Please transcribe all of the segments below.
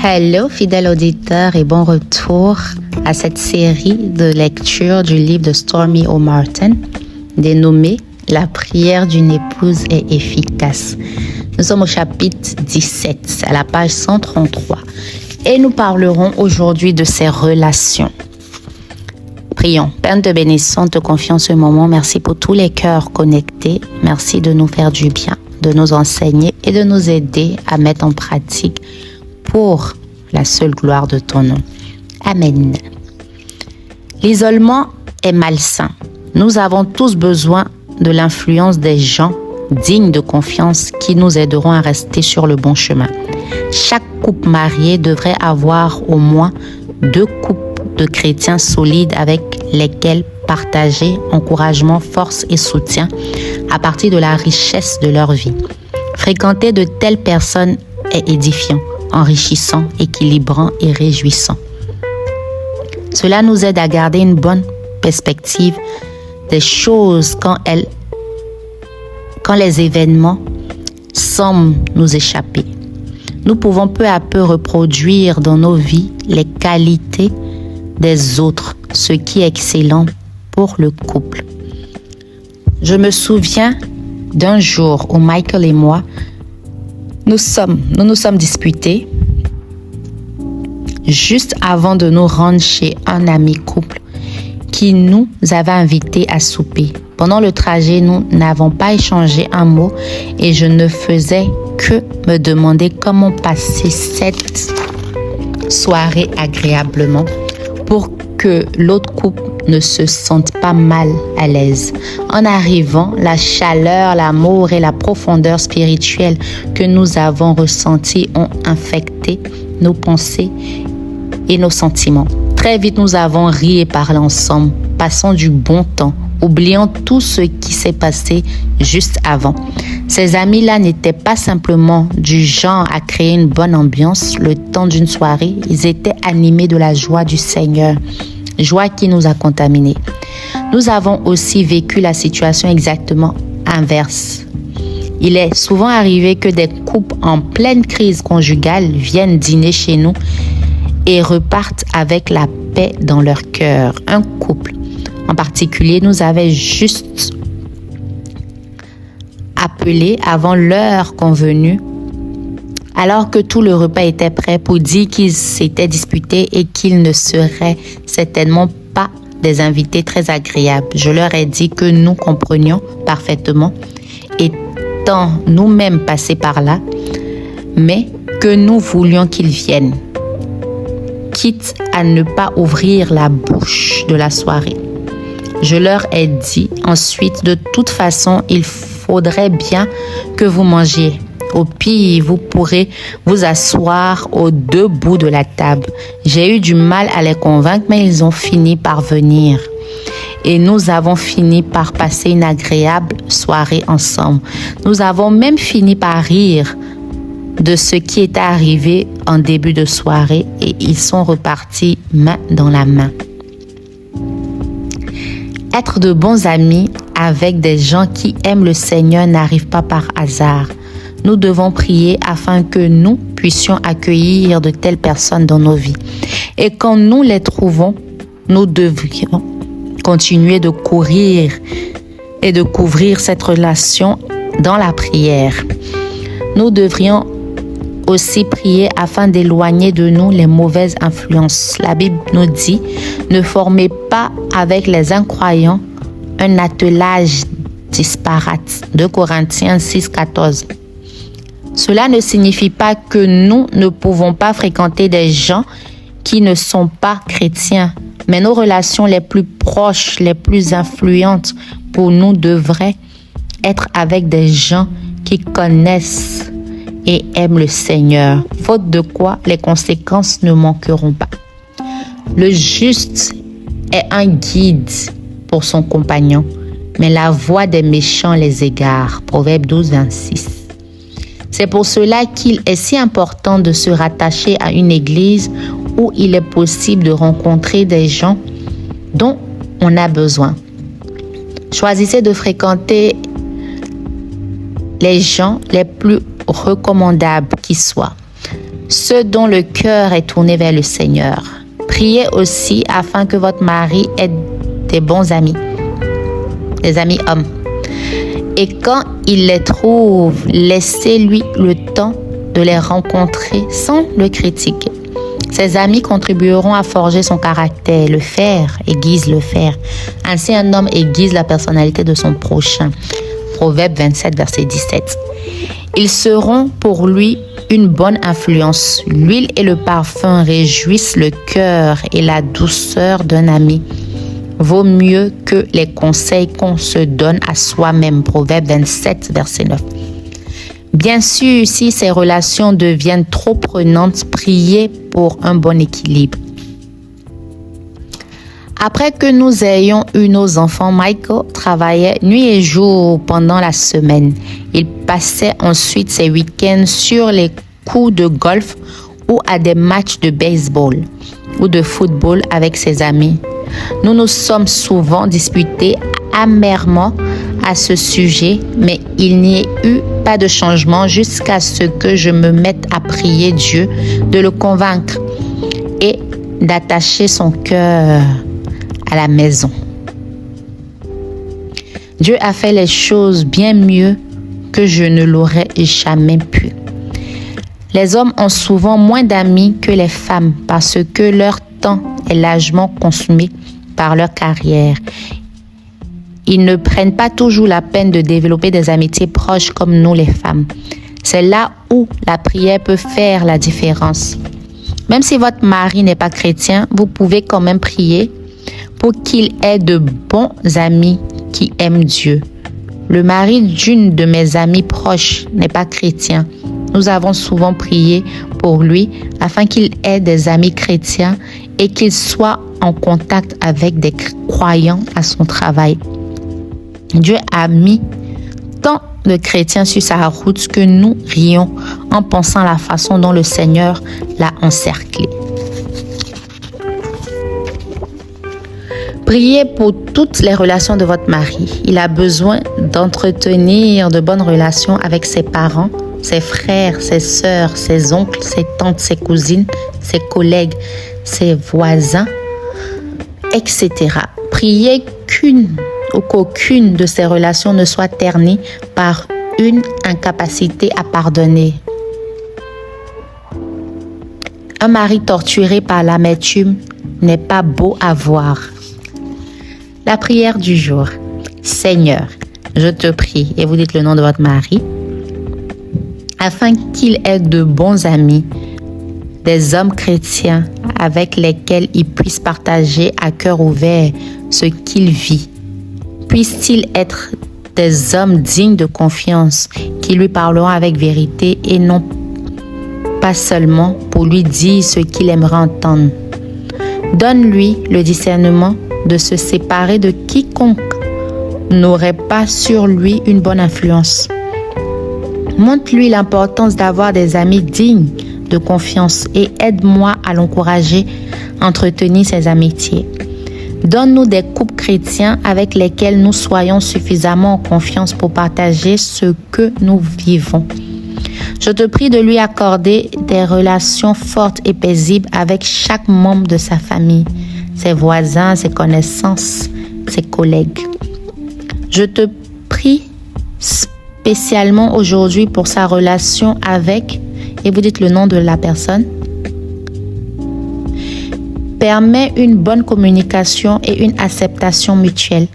Hello fidèles auditeurs et bon retour à cette série de lectures du livre de Stormie Omartian dénommé « La prière d'une épouse est efficace ». Nous sommes au chapitre 17, à la page 133 et nous parlerons aujourd'hui de ces relations. Prions. Père, nous te bénissons, te confions ce moment. Merci pour tous les cœurs connectés. Merci de nous faire du bien, de nous enseigner et de nous aider à mettre en pratique pour la seule gloire de ton nom. Amen. L'isolement est malsain. Nous avons tous besoin de l'influence des gens dignes de confiance qui nous aideront à rester sur le bon chemin. Chaque couple marié devrait avoir au moins 2 couples de chrétiens solides avec lesquels partager encouragement, force et soutien à partir de la richesse de leur vie. Fréquenter de telles personnes est édifiant, enrichissant, équilibrant et réjouissant. Cela nous aide à garder une bonne perspective des choses quand les événements semblent nous échapper. Nous pouvons peu à peu reproduire dans nos vies les qualités des autres, ce qui est excellent pour le couple. Je me souviens d'un jour où Michael et moi, nous nous sommes disputés juste avant de nous rendre chez un ami couple qui nous avait invités à souper. Pendant le trajet, nous n'avons pas échangé un mot et je ne faisais que me demander comment passer cette soirée agréablement pour que l'autre couple ne se sente pas mal à l'aise. En arrivant, la chaleur, l'amour et la profondeur spirituelle que nous avons ressenties ont infecté nos pensées et nos sentiments. Très vite, nous avons ri et parlé ensemble, passant du bon temps, oubliant tout ce qui s'est passé juste avant. Ces amis-là n'étaient pas simplement du genre à créer une bonne ambiance le temps d'une soirée, ils étaient animés de la joie du Seigneur, joie qui nous a contaminés. Nous avons aussi vécu la situation exactement inverse. Il est souvent arrivé que des couples en pleine crise conjugale viennent dîner chez nous et repartent avec la paix dans leur cœur. Un couple en particulier nous avait juste appelé avant l'heure convenue, alors que tout le repas était prêt, pour dire qu'ils s'étaient disputés et qu'ils ne seraient certainement pas des invités très agréables. Je leur ai dit que nous comprenions parfaitement, étant nous-mêmes passés par là, mais que nous voulions qu'ils viennent, quitte à ne pas ouvrir la bouche de la soirée. Je leur ai dit ensuite, de toute façon, il faudrait bien que vous mangiez. Au pire, vous pourrez vous asseoir aux 2 bouts de la table. J'ai eu du mal à les convaincre, mais ils ont fini par venir. Et nous avons fini par passer une agréable soirée ensemble. Nous avons même fini par rire de ce qui était arrivé en début de soirée et ils sont repartis main dans la main. Être de bons amis avec des gens qui aiment le Seigneur n'arrive pas par hasard. Nous devons prier afin que nous puissions accueillir de telles personnes dans nos vies. Et quand nous les trouvons, nous devrions continuer de courir et de couvrir cette relation dans la prière. Nous devrions aussi prier afin d'éloigner de nous les mauvaises influences. La Bible nous dit, ne formez pas avec les incroyants un attelage disparate. 2 Corinthiens 6, 14. Cela ne signifie pas que nous ne pouvons pas fréquenter des gens qui ne sont pas chrétiens, mais nos relations les plus proches, les plus influentes pour nous devraient être avec des gens qui connaissent et aiment le Seigneur, faute de quoi les conséquences ne manqueront pas. Le juste est un guide pour son compagnon, mais la voix des méchants les égare. Proverbe 12, 26. C'est pour cela qu'il est si important de se rattacher à une église où il est possible de rencontrer des gens dont on a besoin. Choisissez de fréquenter les gens les plus recommandables qui soient. ceux dont le cœur est tourné vers le Seigneur. Priez aussi afin que votre mari ait des bons amis, des amis hommes. Et quand il les trouve, laissez-lui le temps de les rencontrer sans le critiquer. Ses amis contribueront à forger son caractère. Le fer aiguise le fer. Ainsi, un homme aiguise la personnalité de son prochain. Proverbe 27, verset 17. Ils seront pour lui une bonne influence. L'huile et le parfum réjouissent le cœur et la douceur d'un ami vaut mieux que les conseils qu'on se donne à soi-même. Proverbe 27, verset 9. Bien sûr, si ces relations deviennent trop prenantes, priez pour un bon équilibre. Après que nous ayons eu nos enfants, Michael travaillait nuit et jour pendant la semaine. Il passait ensuite ses week-ends sur les coups de golf ou à des matchs de baseball ou de football avec ses amis. Nous nous sommes souvent disputés amèrement à ce sujet, mais il n'y a eu pas de changement jusqu'à ce que je me mette à prier Dieu de le convaincre et d'attacher son cœur à la maison. Dieu a fait les choses bien mieux que je ne l'aurais jamais pu. Les hommes ont souvent moins d'amis que les femmes parce que leur temps est largement consumé par leur carrière. Ils ne prennent pas toujours la peine de développer des amitiés proches comme nous les femmes. C'est là où la prière peut faire la différence. Même si votre mari n'est pas chrétien, vous pouvez quand même prier pour qu'il ait de bons amis qui aiment Dieu. Le mari d'une de mes amies proches n'est pas chrétien. Nous avons souvent prié pour lui afin qu'il ait des amis chrétiens et qu'il soit en contact avec des croyants à son travail. Dieu a mis tant de chrétiens sur sa route que nous rions en pensant à la façon dont le Seigneur l'a encerclé. Priez pour toutes les relations de votre mari. Il a besoin d'entretenir de bonnes relations avec ses parents, ses frères, ses sœurs, ses oncles, ses tantes, ses cousines, ses collègues, ses voisins, etc. Priez qu'aucune de ces relations ne soit ternie par une incapacité à pardonner. Un mari torturé par l'amertume n'est pas beau à voir. La prière du jour. Seigneur, je te prie, et vous dites le nom de votre mari, afin qu'il ait de bons amis, des hommes chrétiens avec lesquels il puisse partager à cœur ouvert ce qu'il vit. Puisse-t-il être des hommes dignes de confiance qui lui parleront avec vérité et non pas seulement pour lui dire ce qu'il aimerait entendre. Donne-lui le discernement de se séparer de quiconque n'aurait pas sur lui une bonne influence. Montre-lui l'importance d'avoir des amis dignes de confiance et aide-moi à l'encourager à entretenir ses amitiés. Donne-nous des couples chrétiens avec lesquels nous soyons suffisamment en confiance pour partager ce que nous vivons. Je te prie de lui accorder des relations fortes et paisibles avec chaque membre de sa famille, ses voisins, ses connaissances, ses collègues. Je te prie spécialement aujourd'hui pour sa relation avec, et vous dites le nom de la personne. Permets une bonne communication et une acceptation mutuelle.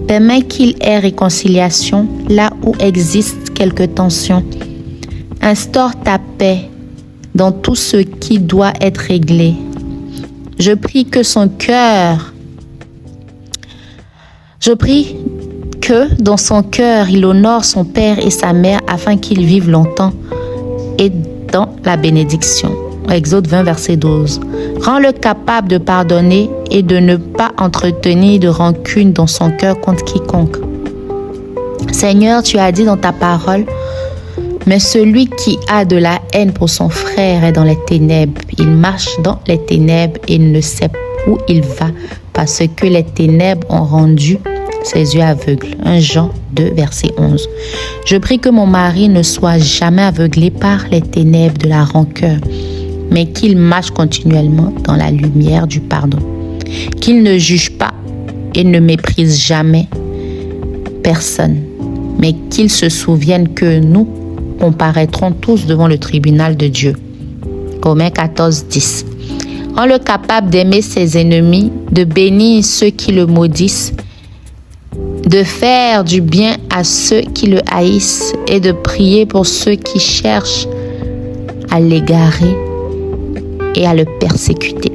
Permets qu'il ait réconciliation là où existe quelques tensions. Instaure ta paix dans tout ce qui doit être réglé. Je prie que dans son cœur, il honore son père et sa mère afin qu'ils vivent longtemps et dans la bénédiction. Exode 20, verset 12. Rends-le capable de pardonner et de ne pas entretenir de rancune dans son cœur contre quiconque. Seigneur, tu as dit dans ta parole, mais celui qui a de la haine pour son frère est dans les ténèbres. Il marche dans les ténèbres et ne sait où il va parce que les ténèbres ont rendu ses yeux aveugles. 1 Jean 2, verset 11. Je prie que mon mari ne soit jamais aveuglé par les ténèbres de la rancœur mais qu'il marche continuellement dans la lumière du pardon. Qu'il ne juge pas et ne méprise jamais personne, mais qu'il se souvienne que nous comparaîtrons tous devant le tribunal de Dieu. Romains 14, 10. Rends-le capable d'aimer ses ennemis, de bénir ceux qui le maudissent, de faire du bien à ceux qui le haïssent et de prier pour ceux qui cherchent à l'égarer et à le persécuter.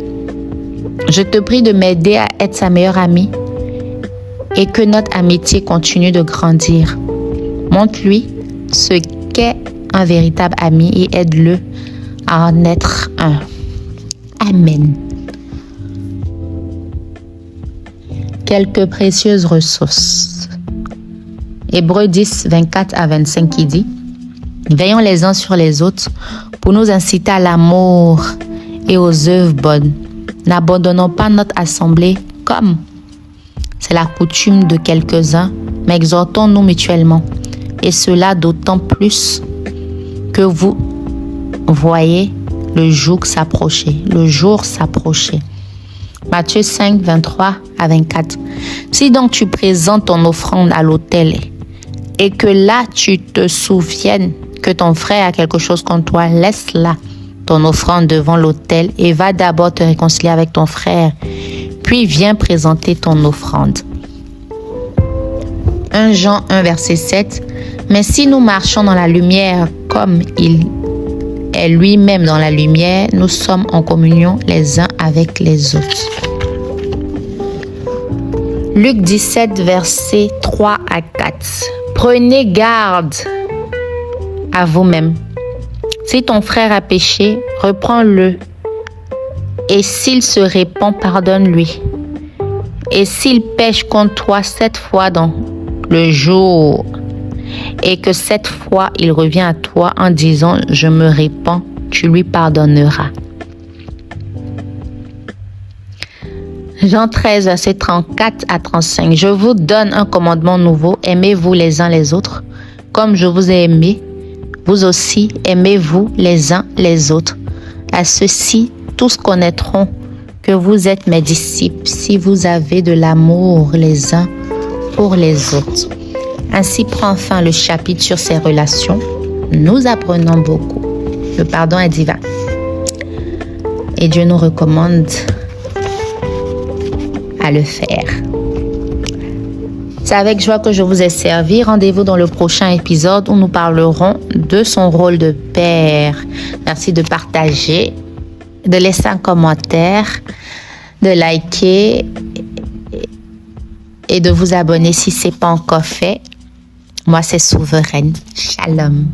Je te prie de m'aider à être sa meilleure amie et que notre amitié continue de grandir. Montre-lui ce qu'est un véritable ami et aide-le à en être un. Amen. Quelques précieuses ressources. Hébreux 10, 24 à 25 qui dit « Veillons les uns sur les autres pour nous inciter à l'amour et aux œuvres bonnes. N'abandonnons pas notre assemblée comme c'est la coutume de quelques-uns, mais exhortons-nous mutuellement. Et cela d'autant plus que vous voyez le jour s'approcher. Matthieu 5, 23 à 24. Si donc tu présentes ton offrande à l'autel et que là tu te souviennes que ton frère a quelque chose contre toi, laisse là ton offrande devant l'autel et va d'abord te réconcilier avec ton frère, puis viens présenter ton offrande. 1 Jean 1, verset 7. Mais si nous marchons dans la lumière comme il est lui-même dans la lumière, nous sommes en communion les uns avec les autres. Luc 17, versets 3 à 4. Prenez garde à vous-même. Si ton frère a péché, reprends-le. Et s'il se répand, pardonne-lui. Et s'il pêche contre toi 7 fois dans le jour, et que 7 fois il revient à toi en disant « Je me répands », tu lui pardonneras. Jean 13, verset 34 à 35. Je vous donne un commandement nouveau, aimez-vous les uns les autres, comme je vous ai aimé, vous aussi aimez-vous les uns les autres. À ceux-ci, tous connaîtront que vous êtes mes disciples si vous avez de l'amour les uns pour les autres. Ainsi prend fin le chapitre sur ces relations. Nous apprenons beaucoup. Le pardon est divin. Et Dieu nous recommande à le faire. C'est avec joie que je vous ai servi. Rendez-vous dans le prochain épisode où nous parlerons de son rôle de père. Merci de partager, de laisser un commentaire, de liker et de vous abonner si ce n'est pas encore fait. Moi, c'est Souveraine. Shalom.